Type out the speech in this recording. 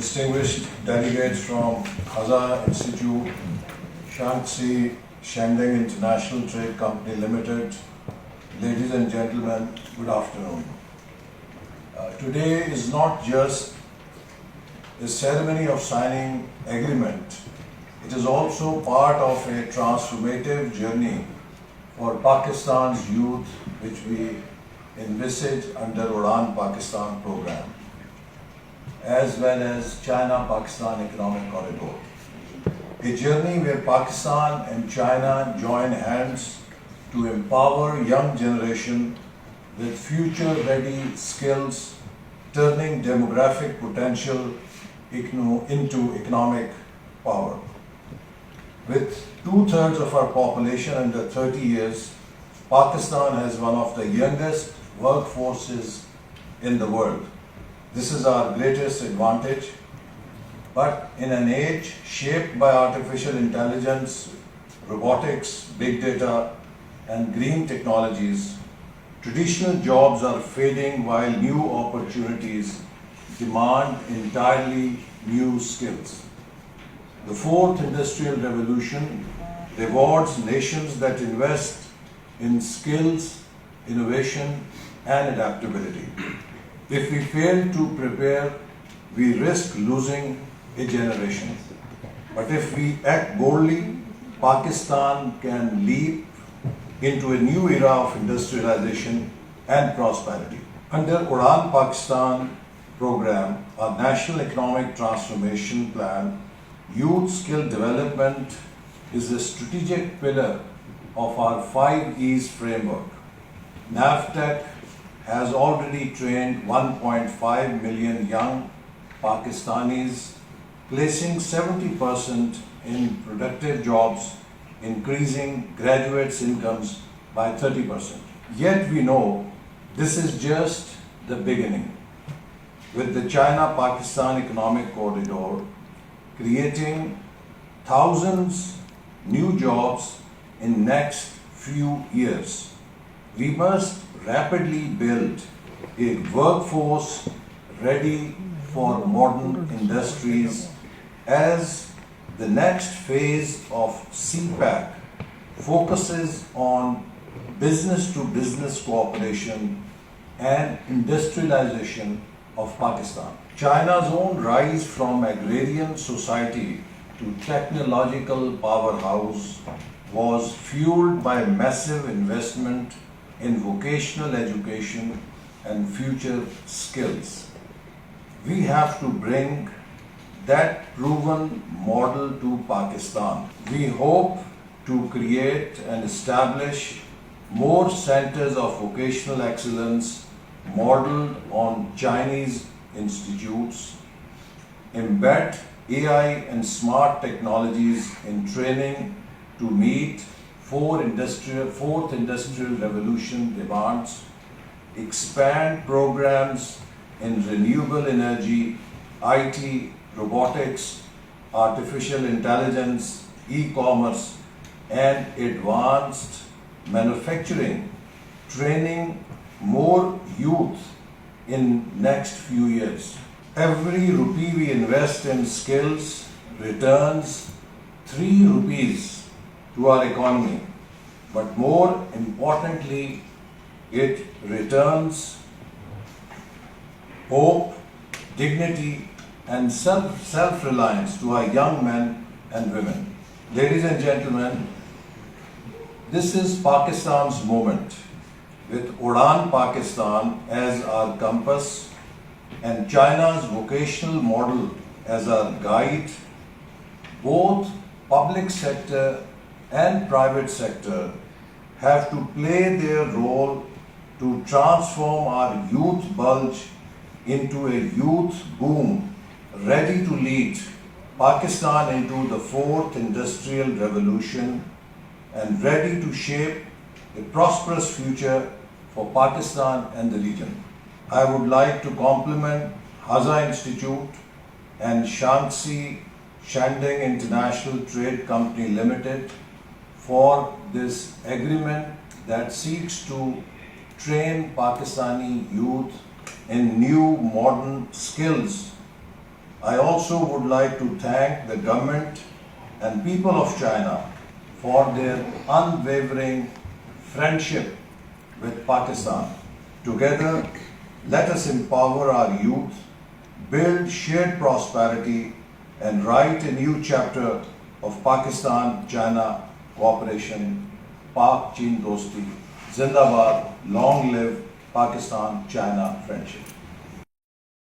distinguished delegates from Haza Institute, Shaanxi Shandong International Trade Company Limited, ladies and gentlemen, good afternoon. Today is not just a ceremony of signing agreement, it is also part of a transformative journey for Pakistan's youth which we envisage under Udan Pakistan program, as well as China-Pakistan Economic Corridor. A journey where Pakistan and China join hands to empower young generation with future-ready skills, turning demographic potential into economic power. With 2/3 of our population under 30 years, Pakistan has one of the youngest workforces in the world. This is our greatest advantage, but in an age shaped by artificial intelligence, robotics, big data, and green technologies, traditional jobs are fading while new opportunities demand entirely new skills. The fourth industrial revolution rewards nations that invest in skills, innovation, and adaptability. If we fail to prepare, we risk losing a generation. But if we act boldly, Pakistan can leap into a new era of industrialization and prosperity. Under Udan Pakistan program, our National Economic Transformation Plan, youth skill development is a strategic pillar of our 5 E's framework. NAFTEC has already trained 1.5 million young Pakistanis, placing 70% in productive jobs, increasing graduates' incomes by 30%. Yet we know this is just the beginning. With the China-Pakistan Economic Corridor creating thousands new jobs in next few years, we must rapidly build a workforce ready for modern industries, as the next phase of CPEC focuses on business-to-business cooperation and industrialization of Pakistan. China's own rise from agrarian society to technological powerhouse was fueled by massive investment in vocational education and future skills. We have to bring that proven model to Pakistan. We hope to create and establish more centers of vocational excellence modeled on Chinese institutes, embed AI and smart technologies in training to meet fourth industrial revolution demands, expand programs in renewable energy, IT, robotics, artificial intelligence, e-commerce, and advanced manufacturing, training more youth in next few years. Every rupee we invest in skills returns 3 rupees to our economy, but more importantly, it returns hope, dignity, and self-reliance to our young men and women. Ladies and gentlemen, this is Pakistan's moment. With Udan Pakistan as our compass and China's vocational model as our guide, both public sector and private sector have to play their role to transform our youth bulge into a youth boom, ready to lead Pakistan into the fourth industrial revolution and ready to shape a prosperous future for Pakistan and the region. I would like to compliment Haza Institute and Shaanxi Shandong International Trade Company Limited for this agreement that seeks to train Pakistani youth in new modern skills I also would like to thank the government and people of China for their unwavering friendship with Pakistan. Together, let us empower our youth, build shared prosperity, and write a new chapter of Pakistan-China cooperation. Pak Chin Dosti. Zindabad. Long live Pakistan-China friendship.